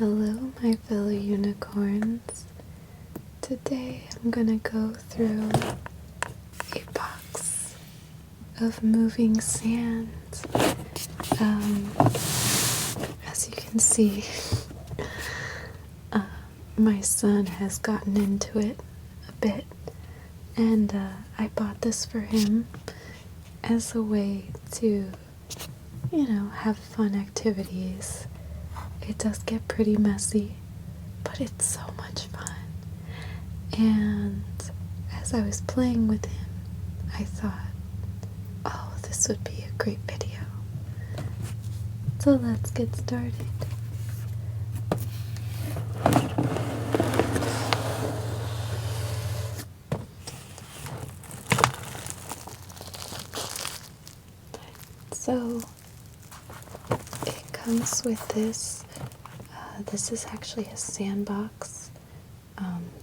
Hello, my fellow unicorns. Today I'm gonna go through a box of moving sand. As you can see, my son has gotten into it a bit, and I bought this for him as a way to, have fun activities. It does get pretty messy, but it's so much fun. And as I was playing with him, I thought, oh, this would be a great video. So let's get started. So it comes with this. This is actually a sandbox.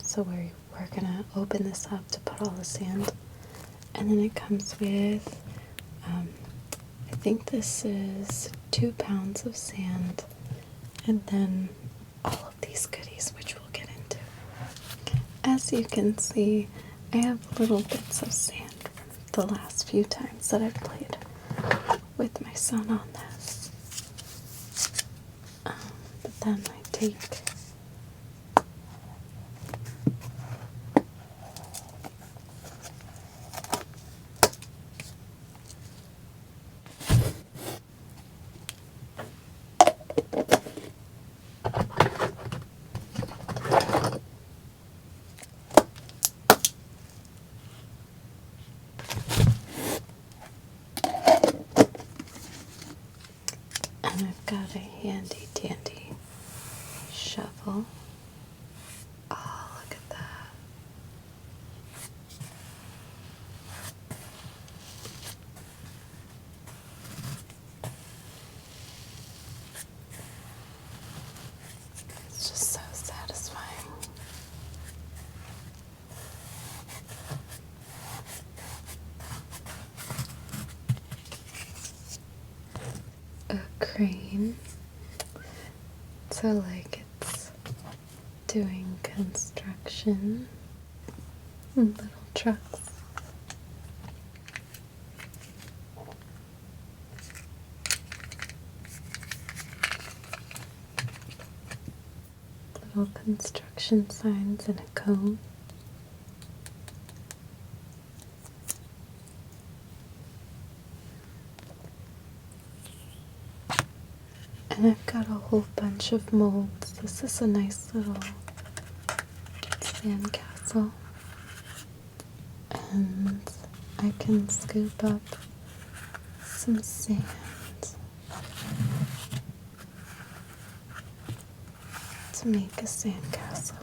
So we're gonna open this up to put all the sand, and then it comes with, I think this is 2 pounds of sand, and then all of these goodies, which we'll get into. As you can see, I have little bits of sand from the last few times that I've played with my son on this. But then I take and I've got a handy dandy shovel. Oh, look at that. It's just so satisfying. A crane. So like it's doing construction. Little trucks. Little construction signs and a cone. And I've got a whole bunch of molds. This is a nice little sand castle. And I can scoop up some sand to make a sand castle.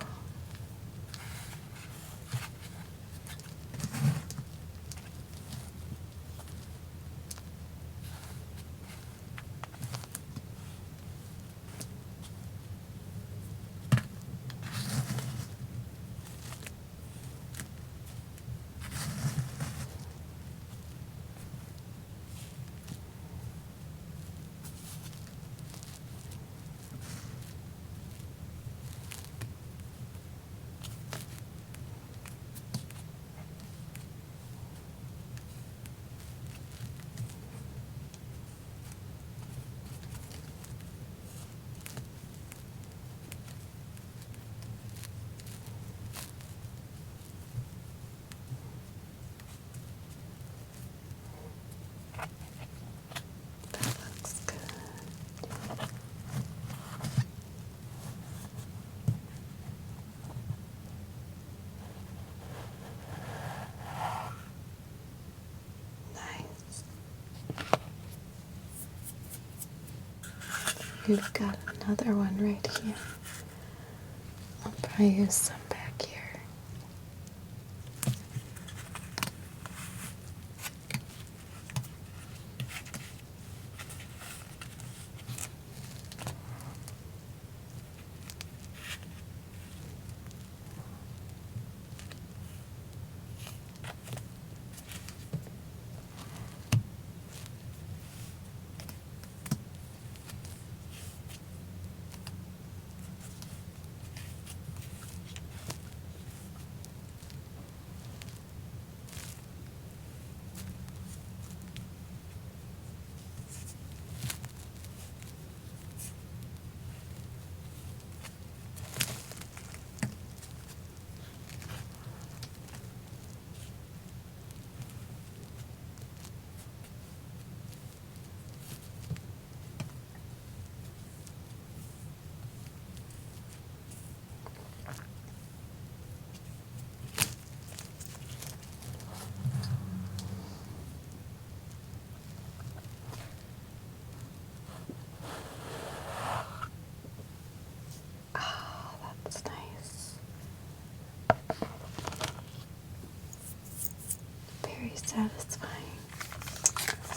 Looks good. Nice. We've got another one right here. I'll probably use some back here.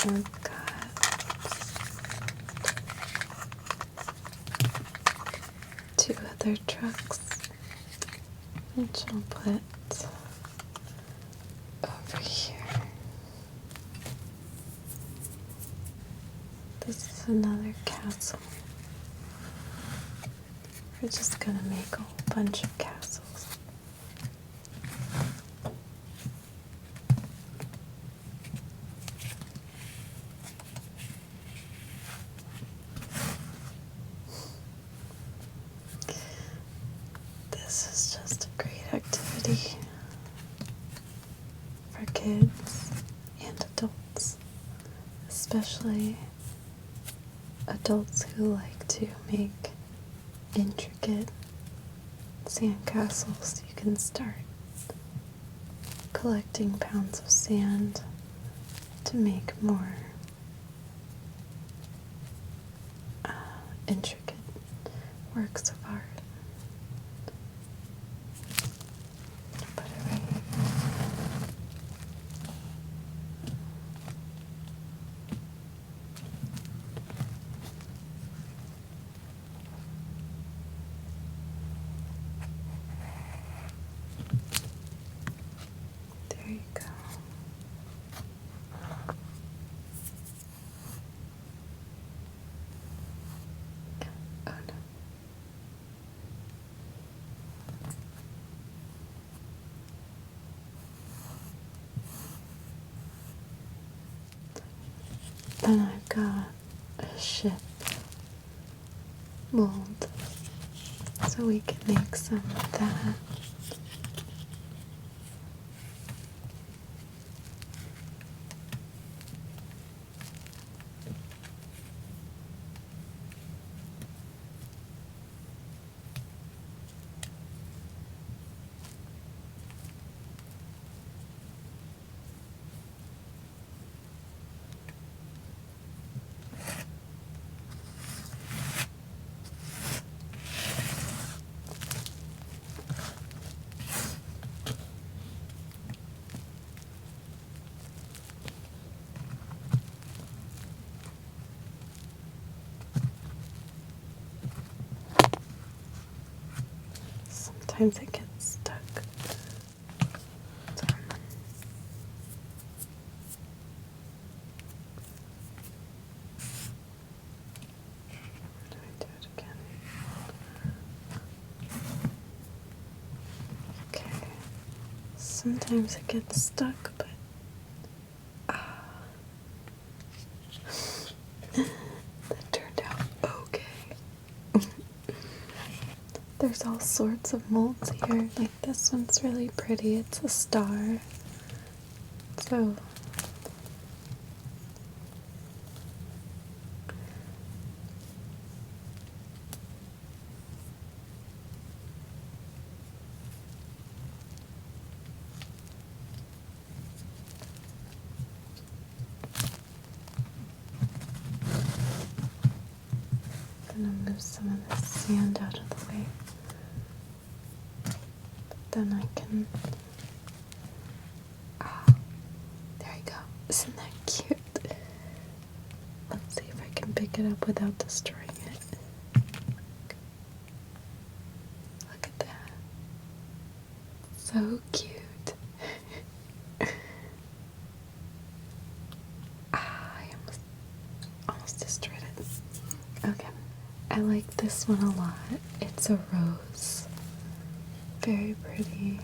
I've got two other trucks, which I'll put over here. This is another castle. We're just gonna make a whole bunch of castles. This is just a great activity for kids and adults, especially adults who like to make intricate sandcastles. You can start collecting pounds of sand to make more intricate works of art. Put it right here. There you go. Oh no. Then I've got a ship mold, so we can make some of that. Sometimes it gets stuck. So, do I do it again? Okay. Sometimes it gets stuck, but that turned out okay. There's all sorts of molds here. Like this one's really pretty. It's a star. So I'm gonna move some of this sand out of the way. Then I can, there we go. Isn't that cute? Let's see if I can pick it up without destroying it. Look at that. So cute. I almost destroyed it. Okay. I like this one a lot. It's a rose. Very pretty.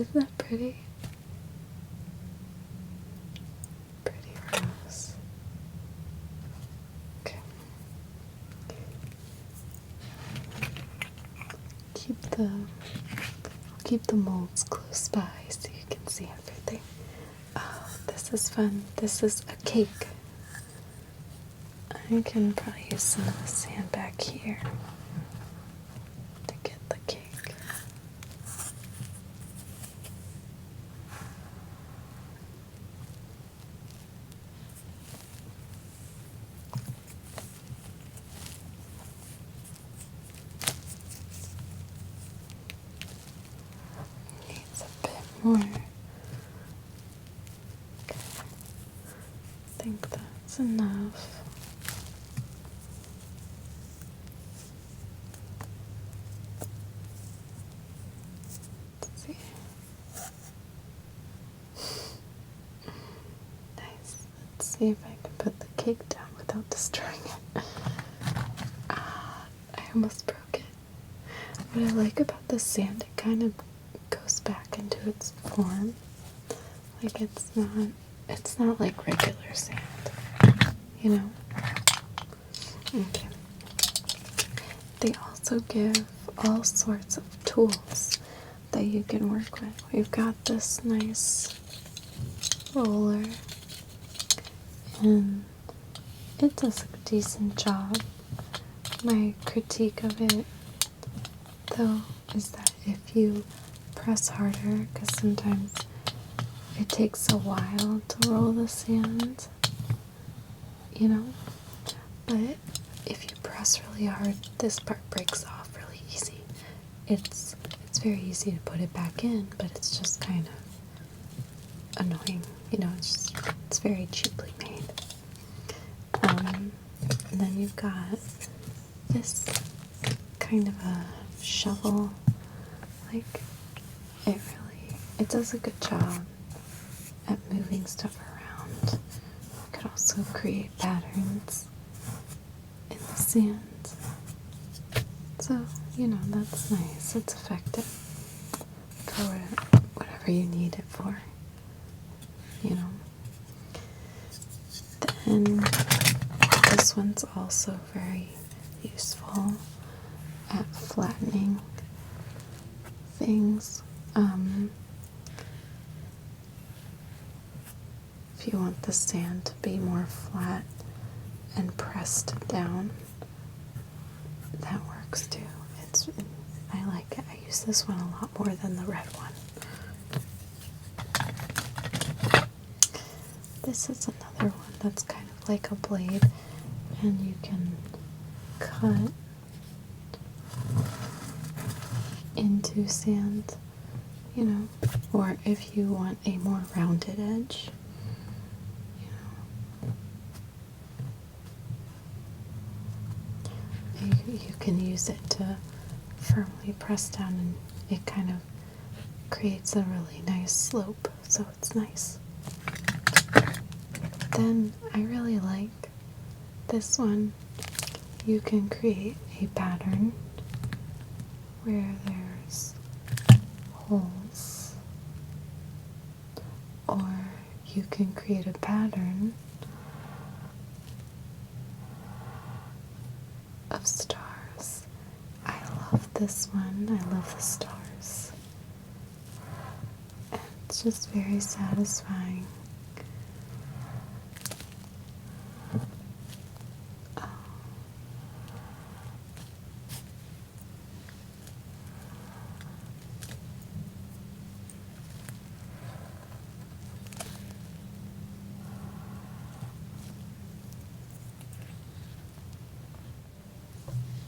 Isn't that pretty? Pretty rose. Okay. Keep the molds close by so you can see everything. Oh, this is fun. This is a cake. I can probably use some of the sand back here to get the cake. Needs a bit more. Okay. I think that's enough. Let's see. Nice. Let's see if I can put the cake down without destroying it. Ah, I almost broke it. What I like about the sand, it kind of goes back into its form. Like it's not like regular sand, you know? Okay. They also give all sorts of tools that you can work with. We've got this nice roller, and it does a decent job. My critique of it, though, is that if you press harder, because sometimes it takes a while to roll the sand, you know, but if you press really hard, this part breaks off really easy. It's very easy to put it back in, but it's just kind of annoying, you know. It's very cheaply made. And then you've got this kind of a shovel. Like, it does a good job at moving stuff around. You could also create patterns in the sand. So, you know, that's nice. It's effective for whatever you need it for, you know. Then this one's also very useful at flattening things. If you want the sand to be more flat and pressed down, that works too. I like it. I use this one a lot more than the red one. This is another one that's kind of like a blade, and you can cut into sand, you know, or if you want a more rounded edge, you can use it to firmly press down, and it kind of creates a really nice slope, so it's nice. Then I really like this one. You can create a pattern where there's holes, or you can create a pattern of stars. I love this one. I love the stars. And it's just very satisfying.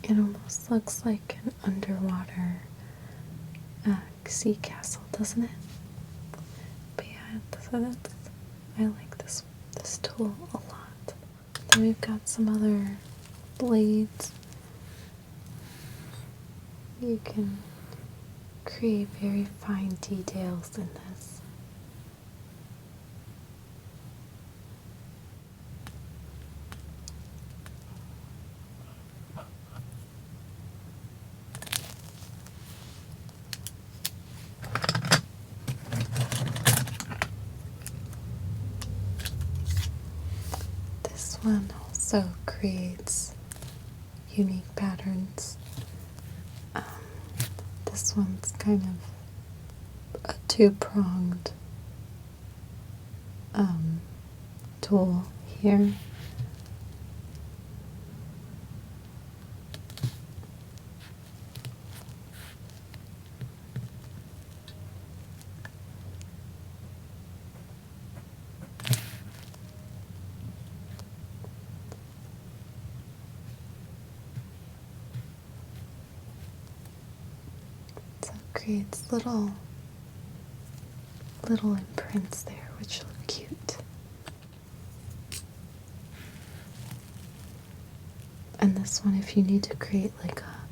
It almost looks like an underwater sea castle, doesn't it? But yeah, so I like this tool a lot. Then we've got some other blades. You can create very fine details in this. one also creates unique patterns. Um, this one's kind of a two-pronged tool here. So it creates little imprints there, which look cute. And this one, if you need to create like a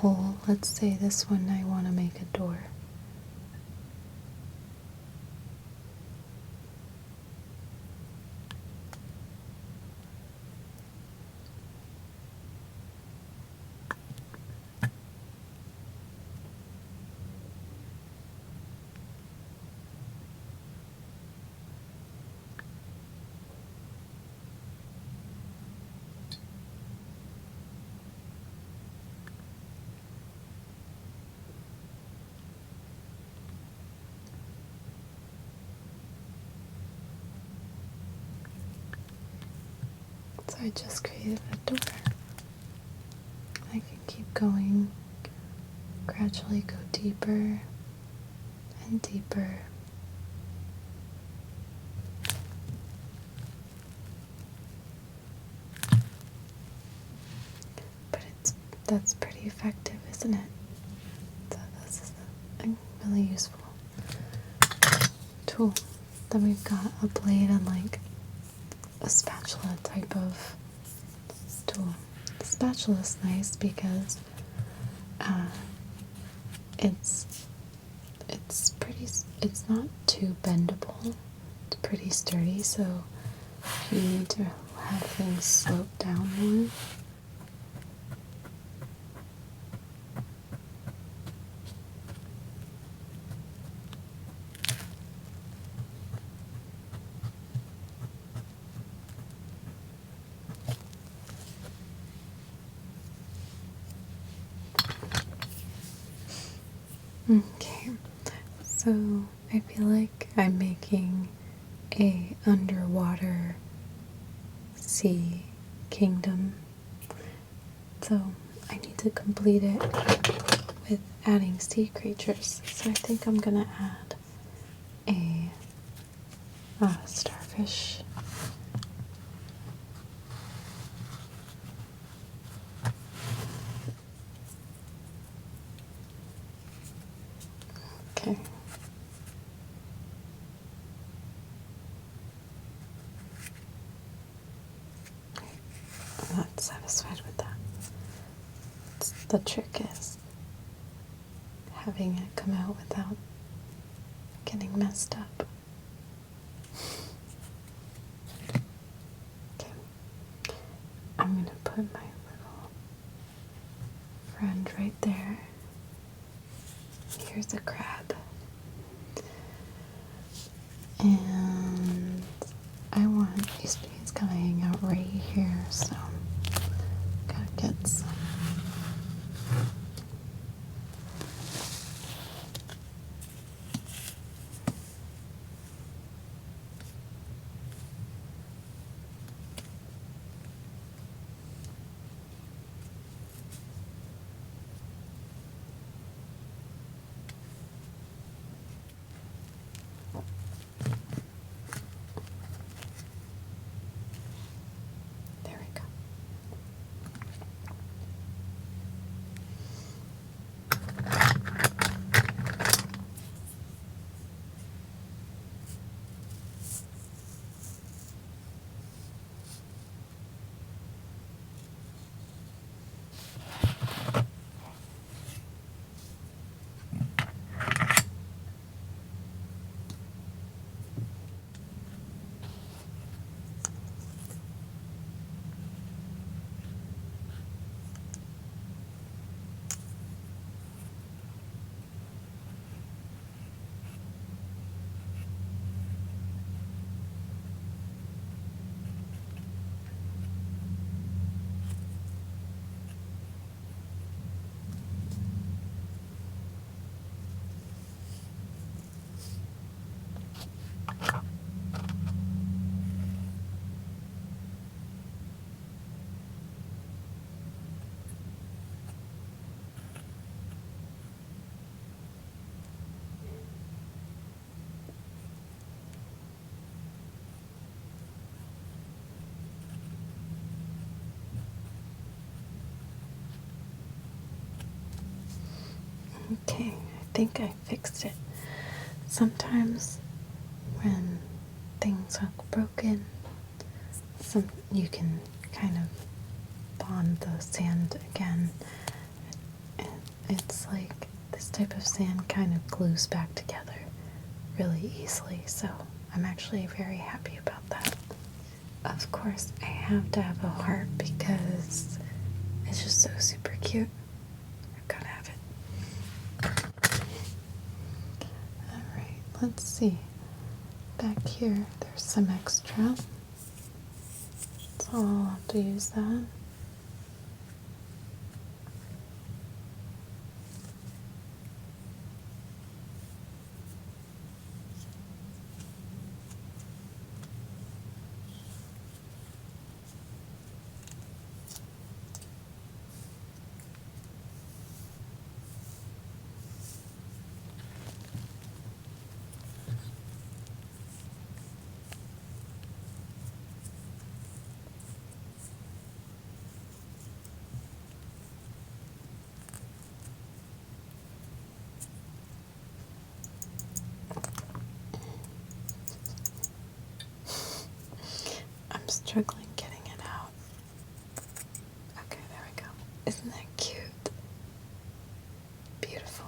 hole, let's say this one I want to make a door. So I just created a door. I can keep going, gradually go deeper and deeper. But that's pretty effective, isn't it? So this is a really useful tool. Then we've got a blade and like a spatula type of tool. The spatula is nice because it's not too bendable. It's pretty sturdy, so if you need to have things slope down more. Okay, so I feel like I'm making a underwater sea kingdom. So I need to complete it with adding sea creatures. So I think I'm gonna add a starfish. Okay. I'm not satisfied with that. The trick is having it come out without getting messed up. Okay. I'm gonna put my little friend right there. Here's a crab. And I want, he's gonna hang out right here, so gotta get some. think I fixed it. Sometimes when things are broken, you can kind of bond the sand again. And it's like this type of sand kind of glues back together really easily, so I'm actually very happy about that. Of course, I have to have a heart because it's just so super cute. I've got to have it. Alright, let's see. Back here, there's some extra. So I'll have to use that. I'm struggling getting it out. Okay, there we go. Isn't that cute? Beautiful.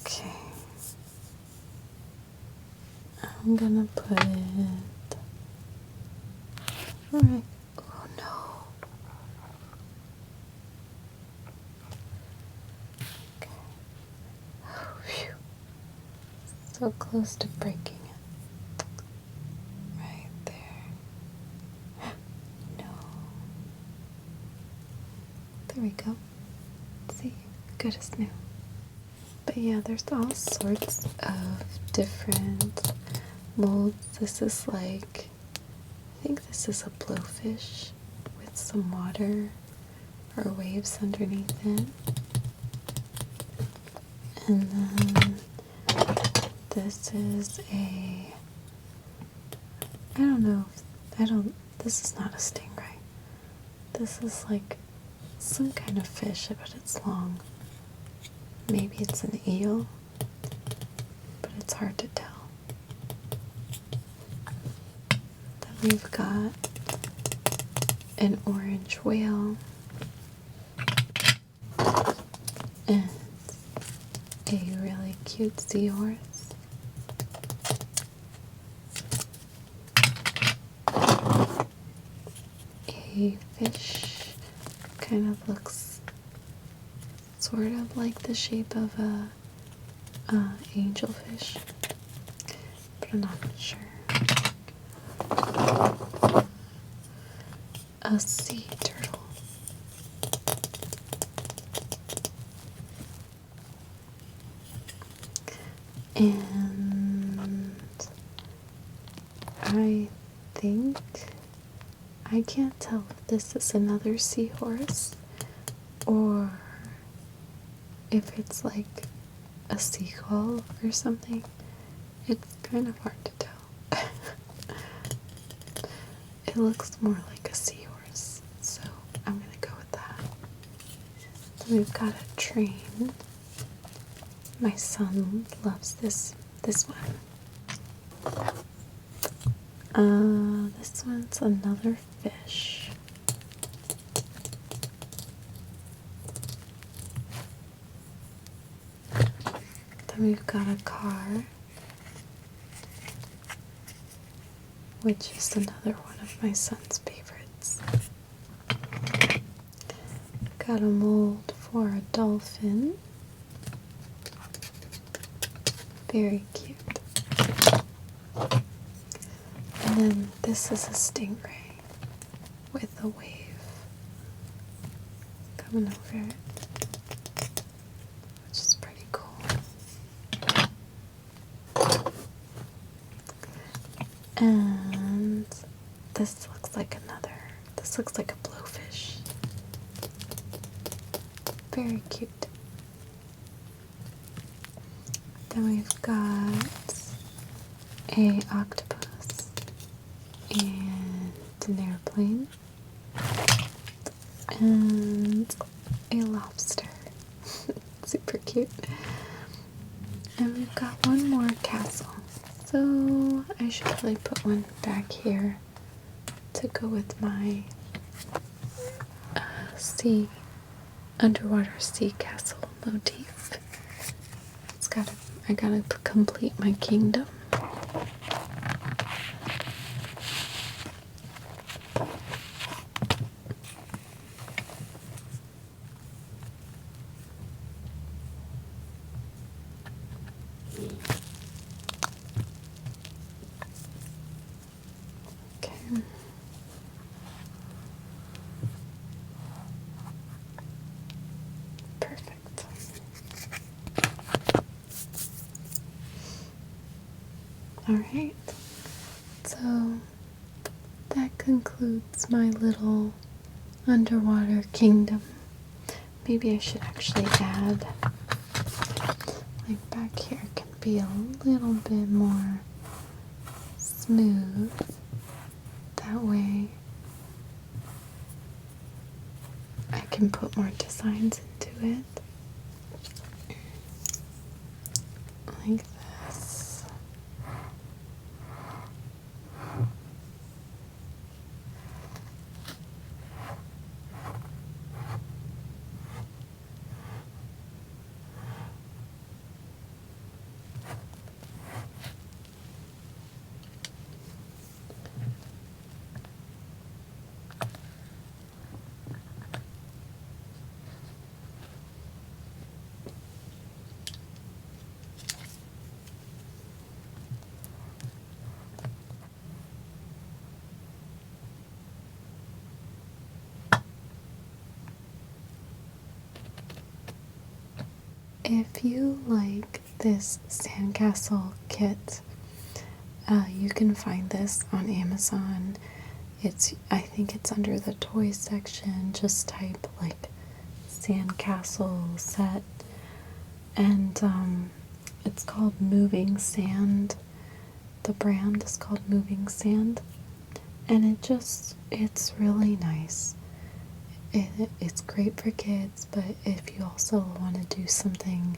Okay. I'm gonna put it right. Oh no. Okay. Oh, phew. So close to breaking it. Right there. No. There we go. See? Good as new. But yeah, there's all sorts of different molds. This is like, I think this is a blowfish with some water or waves underneath it. And then this is this is not a stingray. This is like some kind of fish, but it's long. Maybe it's an eel, but it's hard to tell. Then we've got an orange whale and a really cute seahorse. A fish kind of looks sort of like the shape of a angelfish, but I'm not sure. A sea turtle. And I think, I can't tell if this is another seahorse or if it's like a seagull or something. It's kind of hard to tell. It looks more like a seahorse, so I'm gonna go with that. Then we've got a train. My son loves this one. This one's another fish. Then we've got a car, which is another one of my son's favorites. Got a mold for a dolphin. Very cute. And then this is a stingray with a wave coming over it, which is pretty cool. And this looks like a blowfish. Very cute. Then we've got a octopus and an airplane, and a lobster. Super cute. And we've got one more castle. So I should probably put one back here to go with my underwater sea castle motif. I gotta complete my kingdom. Okay. Perfect. Alright, so that concludes my little underwater kingdom. Maybe I should actually add, like back here can be a little bit more smooth. That way I can put more designs into it. Like this. If you like this sandcastle kit, you can find this on Amazon. I think it's under the toys section. Just type like sandcastle set, and it's called Moving Sand. The brand is called Moving Sand, and it's really nice. It's great for kids, but if you also want to do something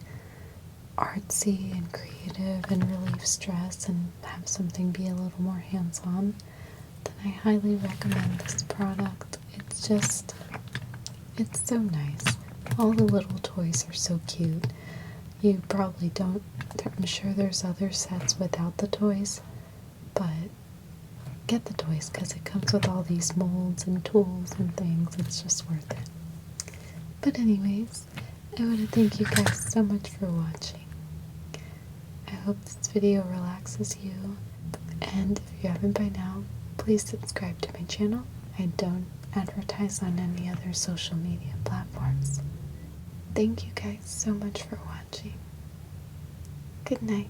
artsy and creative and relieve stress and have something be a little more hands-on, then I highly recommend this product. It's so nice. All the little toys are so cute. You probably don't, I'm sure there's other sets without the toys, but get the toys because it comes with all these molds and tools and things. It's just worth it. But anyways, I want to thank you guys so much for watching. I hope this video relaxes you, and if you haven't by now, please subscribe to my channel. I don't advertise on any other social media platforms. Thank you guys so much for watching. Good night.